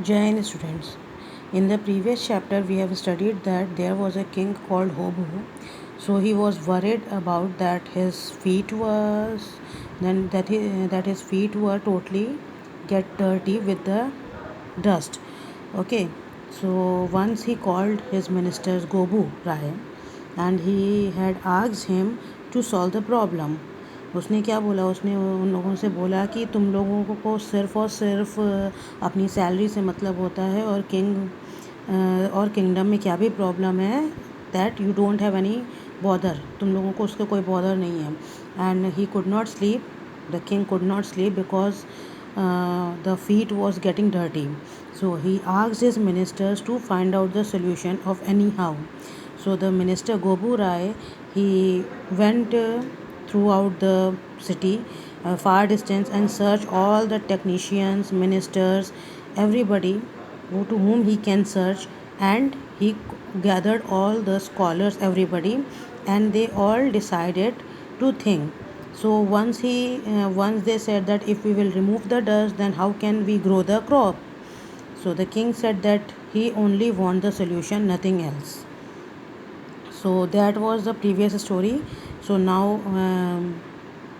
Jain students. In the previous chapter, we have studied that there was a king called Hobu. So he was worried about that his feet was then that his feet were totally get dirty with the dust. Okay. So once he called his ministers Gobu Rai, and he had asked him to solve the problem. उसने क्या बोला, उसने उन लोगों से बोला कि तुम लोगों को सिर्फ़ और सिर्फ अपनी सैलरी से मतलब होता है, और किंगडम में क्या भी प्रॉब्लम है that you don't have any bother, तुम लोगों को उसका कोई बॉदर नहीं है. And he could not sleep, the king could not sleep because the feet was getting dirty. So he asked his ministers to find out the solution of anyhow. So the minister Gobu Rai, he went throughout the city, far distance, and searched all the technicians, ministers, everybody to whom he can search, and he gathered all the scholars, everybody, and they all decided to think. So once they said that if we will remove the dust, then how can we grow the crop? So the king said that he only want the solution, nothing else. So that was the previous story. So now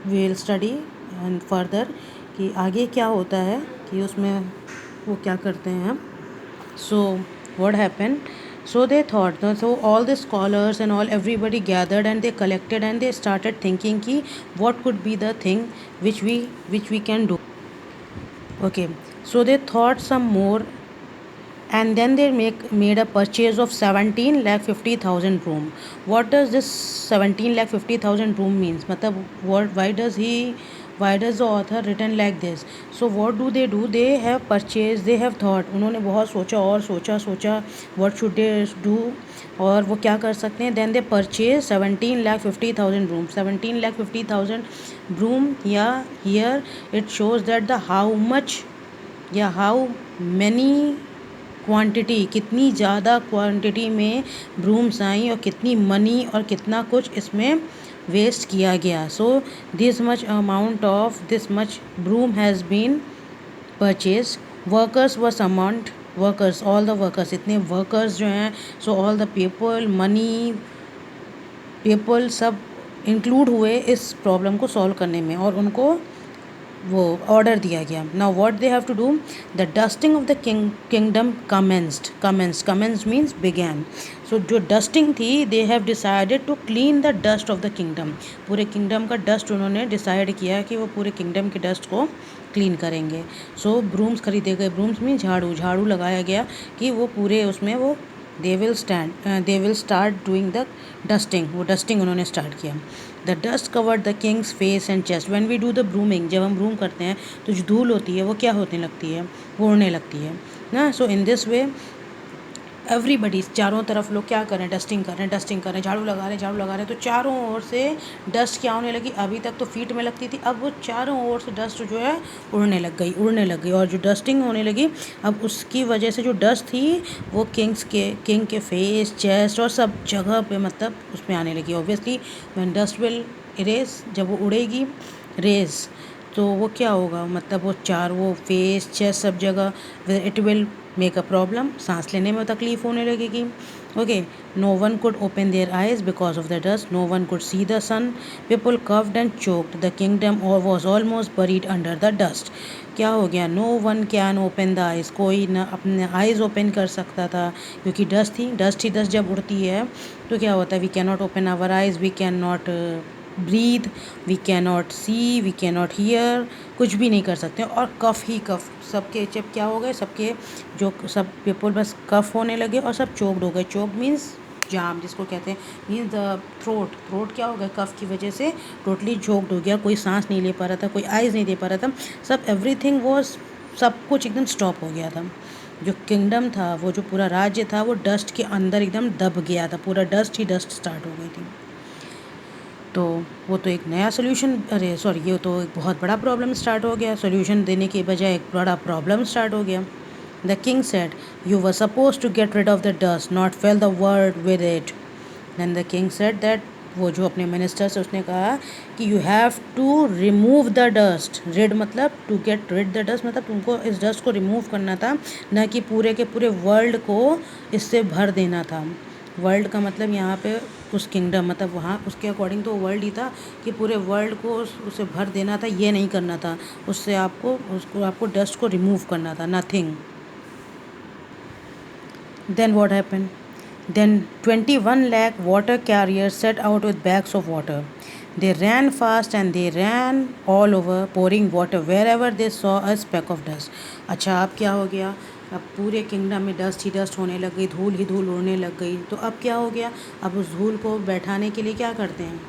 we will study and further कि आगे क्या होता है, कि उसमें वो क्या करते हैं. So what happened? So they thought, so all the scholars and all, everybody gathered and they collected and they started thinking कि what could be the thing which we can do. Okay, so they thought some more, and then they made a purchase of 17,50,000 room. What does this 17,50,000 room means? मतलब what, why does the author written like this? So what do? They have purchased, they have thought, उन्होंने बहुत सोचा और सोचा what should they do, और वो क्या कर सकते हैं. Then they purchase 17,50,000 room. 17,50,000 room. Yeah, here it shows that the how much, या how many क्वांटिटी, कितनी ज़्यादा क्वांटिटी में ब्रूम्स आई और कितनी मनी और कितना कुछ इसमें वेस्ट किया गया. So this much amount of this much broom has been purchase. Workers व समॉन्ट, वर्कर्स, ऑल द वर्कर्स, इतने वर्कर्स जो हैं, so all the people, money, people, सब इंक्लूड हुए इस प्रॉब्लम को सॉल्व करने में, और उनको वो ऑर्डर दिया गया. Now what they have to do, the dusting of the kingdom commenced means began. So जो डस्टिंग थी, they have decided to clean the dust of the kingdom. पूरे किंगडम का डस्ट उन्होंने डिसाइड किया कि वो पूरे किंगडम के डस्ट को क्लीन करेंगे. सो ब्रूम्स खरीदे गए. ब्रूम्स मीन झाड़ू लगाया गया कि वो पूरे उसमें वो they will start doing the dusting. वो डस्टिंग उन्होंने स्टार्ट किया. The dust covered the king's face and chest. When we do the brooming, जब हम ब्रूम करते हैं तो जो धूल होती है वो क्या होने लगती है, वो उड़ने लगती है ना. सो इन दिस वे एवरीबडी, चारों तरफ लोग क्या कर रहे हैं, डस्टिंग कर रहे हैं, झाड़ू लगा रहे हैं. तो चारों ओर से डस्ट क्या होने लगी, अभी तक तो फीट में लगती थी, अब वो चारों ओर से डस्ट जो है उड़ने लग गई. और जो डस्टिंग होने लगी, अब उसकी वजह से जो डस्ट थी वो किंग के फेस, चेस्ट और सब जगह पे मतलब उसमें आने लगी. Obviously when dust will erase, जब वो उड़ेगी रेज, तो वो क्या होगा, मतलब वो फेस, चेस्ट, सब जगह it will make a problem, सांस लेने में तकलीफ होने लगेगी. Okay, no one could open their eyes because of the dust, no one could see the sun, people coughed and choked, the kingdom और was almost buried under the dust. क्या हो गया, no one can open the eyes, कोई ना अपने eyes open कर सकता था, क्योंकि डस्ट थी. डस्ट जब उड़ती है तो क्या होता है, we can not open our eyes, we can not breathe, we can not see, we can not hear, कुछ भी नहीं कर सकते. और कफ़ ही कफ़, सबके जब क्या हो गए, सबके जो सब पीपल बस कफ़ होने लगे और सब चोक्ड हो गए. चोक मीन्स जाम, जिसको कहते हैं, मीन्स द थ्रोट क्या हो गया, कफ़ की वजह से टोटली चोक्ड हो गया. कोई सांस नहीं ले पा रहा था, कोई आइज़ नहीं दे पा रहा था, सब एवरीथिंग वॉज, सब कुछ एकदम स्टॉप हो गया था. जो किंगडम था, वो जो पूरा राज्य था, वो डस्ट के अंदर एकदम दब गया था. पूरा डस्ट ही डस्ट स्टार्ट हो गई थी. तो वो तो एक नया सोल्यूशन, ये तो एक बहुत बड़ा प्रॉब्लम स्टार्ट हो गया. सोल्यूशन देने के बजाय एक बड़ा प्रॉब्लम स्टार्ट हो गया. The king said, you were suppose to get rid of the dust, not fill the world with it. Then the king said that वो जो अपने मिनिस्टर से उसने कहा कि you have to remove the dust. Rid मतलब to get rid the dust, मतलब तुमको इस डस्ट को रिमूव करना था, न कि पूरे के पूरे वर्ल्ड को इससे भर देना था। वर्ल्ड का मतलब यहाँ पे उस किंगडम, मतलब वहाँ उसके अकॉर्डिंग तो वर्ल्ड ही था कि पूरे वर्ल्ड को उसे भर देना था, ये नहीं करना था। उससे आपको डस्ट को रिमूव करना था, nothing. Then what happened? Then 21 lakh water carriers set out with bags of water. They ran fast and they ran all over, pouring water wherever they saw a speck of dust. अच्छा, अब क्या हो गया? अब पूरे kingdom में dust ही dust होने लग गई, धूल ही धूल उड़ने लग गई। तो अब क्या हो गया? अब उस धूल को बैठाने के लिए क्या करते हैं?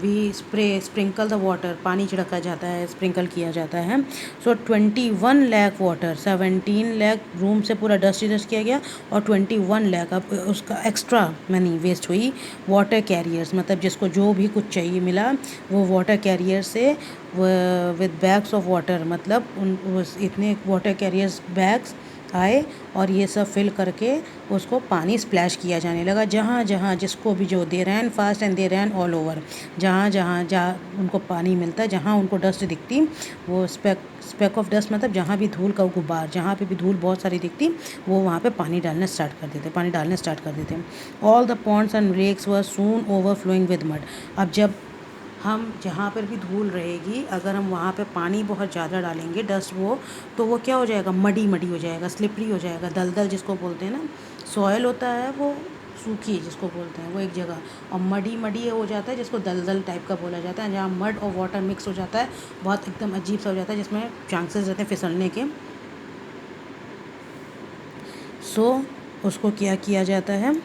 वी स्प्रिंकल द वाटर, पानी छिड़का जाता है, स्प्रिंकल किया जाता है। सो 21 लाख वाटर, 17 लाख रूम से पूरा डस्ट ही डस्ट किया गया, और 21 लाख अब उसका एक्स्ट्रा मनी वेस्ट हुई वाटर कैरियर्स, मतलब जिसको जो भी कुछ चाहिए मिला वो वाटर कैरियर से विद बैग्स ऑफ वाटर, मतलब इतने वाटर कैरियर्स बैग्स आए और ये सब फिल करके उसको पानी स्प्लैश किया जाने लगा जहाँ जहाँ जिसको भी जो। They ran fast and they ran all over, जहाँ जहाँ जहाँ उनको पानी मिलता, जहाँ उनको डस्ट दिखती, वो स्पेक ऑफ डस्ट मतलब जहाँ भी धूल का गुबार, जहाँ पे भी धूल बहुत सारी दिखती, वो वहाँ पे पानी डालना स्टार्ट कर देते। All the ponds and lakes were soon overflowing with mud. अब जब हम जहाँ पर भी धूल रहेगी, अगर हम वहाँ पे पानी बहुत ज़्यादा डालेंगे डस्ट तो वो क्या हो जाएगा? मडी हो जाएगा, स्लिपरी हो जाएगा, दलदल जिसको बोलते हैं ना। सॉयल होता है वो सूखी जिसको बोलते हैं वो एक जगह, और मडी हो जाता है जिसको दलदल टाइप का बोला जाता है, जहाँ मड और वाटर मिक्स हो जाता है, बहुत एकदम अजीब सा हो जाता है, जिसमें चांसेस रहते हैं फिसलने के। सो उसको क्या किया जाता है?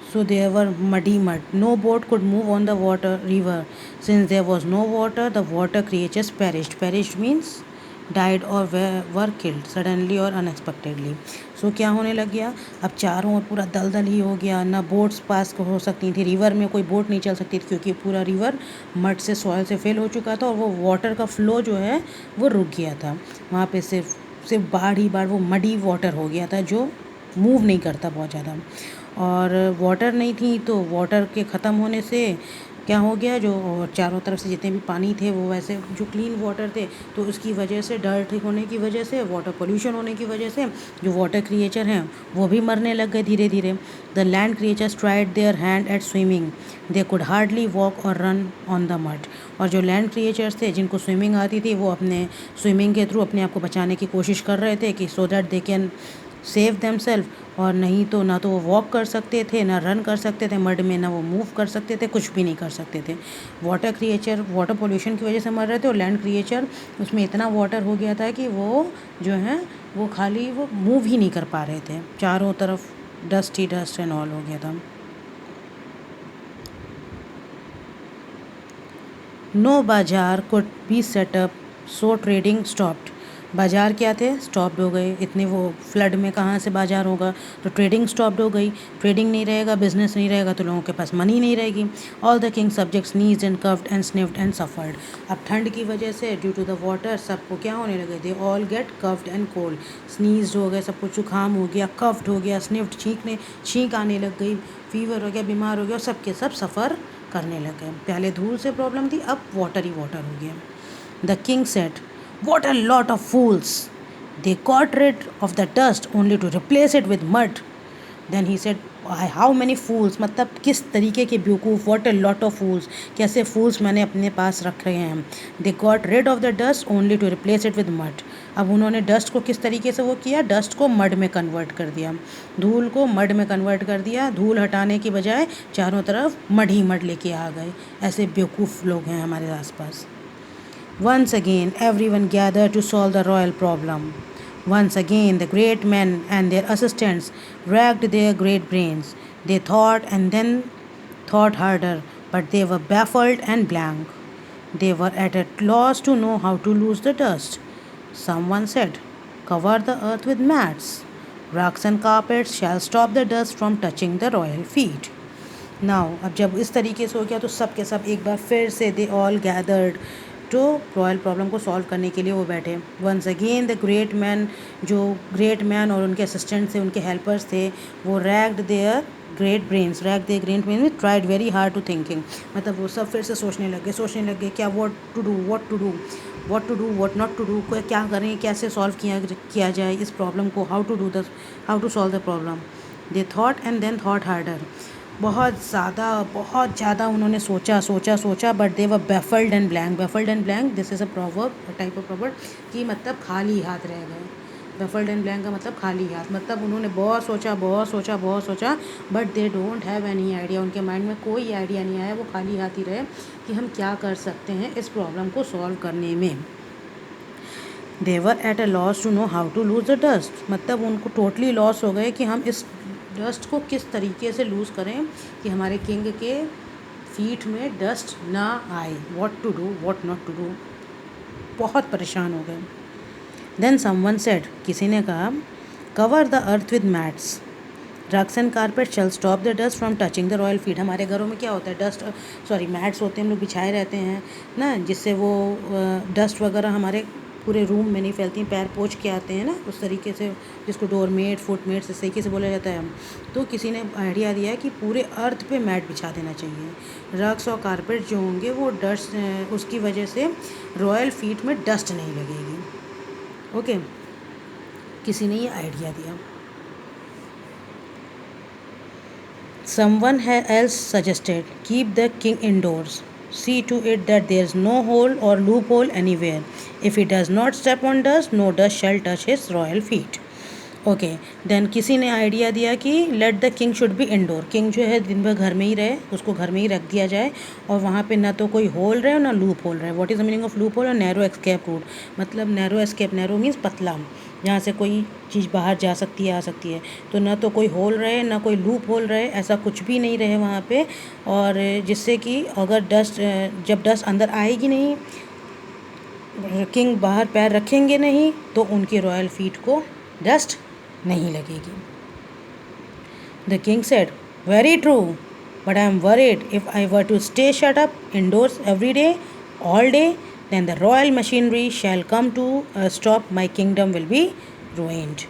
So there were muddy mud. No boat could move on the river. Since there was no water, the water creatures perished. Perished means died or were killed suddenly or unexpectedly. So क्या होने लग गया? अब चारों ओर पूरा दलदल ही हो गया, ना बोट्स पास हो सकती थी, रिवर में कोई बोट नहीं चल सकती थी, क्योंकि पूरा रिवर मड से, सॉयल से फिल हो चुका था, और वो वाटर का फ्लो जो है वो रुक गया था वहाँ पे। सिर्फ बाढ़ ही बाढ़, वो मडी वाटर हो गया था जो मूव नहीं करता बहुत ज़्यादा। और वाटर नहीं थी, तो वाटर के ख़त्म होने से क्या हो गया, जो चारों तरफ से जितने भी पानी थे वो वैसे जो क्लीन वाटर थे, तो उसकी वजह से, डर्ट होने की वजह से, वाटर पोल्यूशन होने की वजह से जो वाटर क्रिएचर हैं वो भी मरने लग गए धीरे धीरे। The land creatures tried their hand eight swimming, they could hardly walk और रन ऑन द मड। और जो लैंड क्रिएचर्स थे जिनको स्विमिंग आती थी, वो अपने स्विमिंग के थ्रू अपने आप को बचाने की कोशिश कर रहे थे कि so that they can save them self. और नहीं तो ना तो वो वॉक कर सकते थे, ना रन कर सकते थे मड में, ना वो मूव कर सकते थे, कुछ भी नहीं कर सकते थे। वाटर क्रिएचर वाटर पोल्यूशन की वजह से मर रहे थे, और लैंड क्रिएचर उसमें इतना वाटर हो गया था कि वो जो है वो खाली वो मूव ही नहीं कर पा रहे थे, चारों तरफ dust he dust and all हो गया था। नो बाजार could be set up, so trading stopped. बाज़ार क्या थे? स्टॉप्ड हो गए। इतने वो फ्लड में कहाँ से बाज़ार होगा? तो ट्रेडिंग स्टॉप्ड हो गई। ट्रेडिंग नहीं रहेगा, बिजनेस नहीं रहेगा, तो लोगों के पास मनी नहीं रहेगी। All the king subjects sneezed and coughed and sniffed and suffered. अब ठंड की वजह से ड्यू टू द वाटर सबको क्या होने लगे? They all get curved and cold. Sneeze हो गए, सबको जुकाम हो गया, कव्ड हो गया, स्निफ्ड छींक आने लग गई, फीवर हो गया, बीमार हो गया, और सबके सब सफ़र करने लग गए। पहले धूल से प्रॉब्लम थी, अब वाटर ही वाटर हो गया। The king said, "What a lot of fools! They got rid of the dust only to replace it with mud." Then he said, how many fools, मतलब किस तरीके के बेवकूफ़, what a lot of fools, कैसे fools मैंने अपने पास रख रहे हैं। They got rid of the dust only to replace it with mud. अब उन्होंने डस्ट को किस तरीके से वो किया? डस्ट को मड में कन्वर्ट कर दिया, धूल को मड में कन्वर्ट कर दिया। धूल हटाने की बजाय चारों तरफ मड ही मड लेके आ गए। ऐसे बेवकूफ़ लोग हैं हमारे आसपास। Once again, everyone gathered to solve the royal problem. Once again, the great men and their assistants racked their great brains. They thought and then thought harder, but they were baffled and blank. They were at a loss to know how to lose the dust. Someone said, "Cover the earth with mats. Rugs and carpets shall stop the dust from touching the royal feet." Now अब जब इस तरीके से हो गया, तो सब के सब एक बार फिर से दे ऑल गैदर्ड तो रॉयल प्रॉब्लम को सॉल्व करने के लिए वो बैठे। Once again the great man, जो ग्रेट मैन और उनके असिस्टेंट थे, उनके हेल्पर्स थे, वो ragged their great brains, tried very hard to thinking, मतलब वो सब फिर से सोचने लग गए क्या what to do, what not to do, क्या करें, कैसे सॉल्व किया जाए इस प्रॉब्लम को, how to solve the problem. They thought and then thought harder, बहुत ज़्यादा उन्होंने सोचा, but they were baffled and blank. This is a proverb, type of proverb, कि मतलब खाली हाथ रह गए। बेफल्ड एंड ब्लैंक का मतलब खाली हाथ, मतलब उन्होंने बहुत सोचा, but they don't have any idea, उनके माइंड में कोई आइडिया नहीं आया, वो खाली हाथ ही रहे कि हम क्या कर सकते हैं इस प्रॉब्लम को सॉल्व करने में। They were at a loss to know how to lose the dust, मतलब उनको टोटली लॉस हो गए कि हम इस डस्ट को किस तरीके से लूज़ करें कि हमारे किंग के फीट में डस्ट ना आए, what to do, what not to do, बहुत परेशान हो गए। देन समवन सेड, किसी ने कहा, cover the earth with mats, rugs and carpet shall stop the dust from touching the royal feet. हमारे घरों में क्या होता है, मैट्स होते हैं, हम लोग बिछाए रहते हैं ना, जिससे वो डस्ट वगैरह हमारे पूरे रूम में नहीं फैलती, पैर पोंछ के आते हैं ना, उस तरीके से, जिसको डोरमेट, फुटमेट्स इस तरीके से बोला जाता है। तो किसी ने आइडिया दिया कि पूरे अर्थ पे मैट बिछा देना चाहिए, रग्स और कारपेट जो होंगे वो डस्ट, उसकी वजह से रॉयल फीट में डस्ट नहीं लगेगी। ओके, किसी ने ये आइडिया दिया। Someone else suggested, keep the king indoors. See to it that there is no hole or loophole anywhere. If he does not step on dust, no dust shall touch his royal feet. Okay, then किसी ने idea दिया कि let the king should be indoor, king जो है दिन भर घर में ही रहे, उसको घर में ही रख दिया जाए, और वहाँ पे ना तो कोई होल रहे और ना लूप होल रहे। What is the meaning of loop hole? और नैरो एस्केप रूट, मतलब नैरो एस्केप, नैरो मीन्स पतला, जहाँ से कोई चीज़ बाहर जा सकती है, आ सकती है, तो ना तो कोई होल रहे ना कोई लूप होल रहे, ऐसा कुछ भी नहीं रहे वहाँ पे, और जिससे कि अगर डस्ट, जब डस्ट अंदर आएगी नहीं, किंग बाहर पैर रखेंगे नहीं, तो उनके रॉयल फीट को डस्ट नहीं लगेगी। The king said, very true, but I am worried if I were to stay shut up indoors every day, all day, then the royal machinery shall come to stop, my kingdom will be ruined.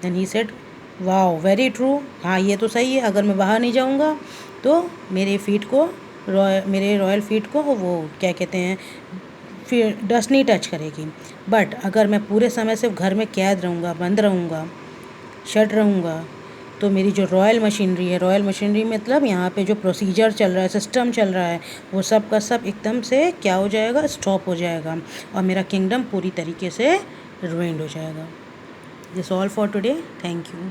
Then he said, wow, very true, हाँ ये तो सही है, अगर मैं बाहर नहीं जाऊँगा तो मेरे रॉयल फीट को वो क्या कहते हैं, फिर डस्ट नहीं टच करेगी, बट अगर मैं पूरे समय सिर्फ घर में कैद रहूँगा, बंद रहूँगा, शट रहूँगा, तो मेरी जो रॉयल मशीनरी मतलब यहाँ पे जो प्रोसीजर चल रहा है, सिस्टम चल रहा है, वो सब का सब एकदम से क्या हो जाएगा, स्टॉप हो जाएगा, और मेरा किंगडम पूरी तरीके से रुइंड हो जाएगा। This all for today, thank you.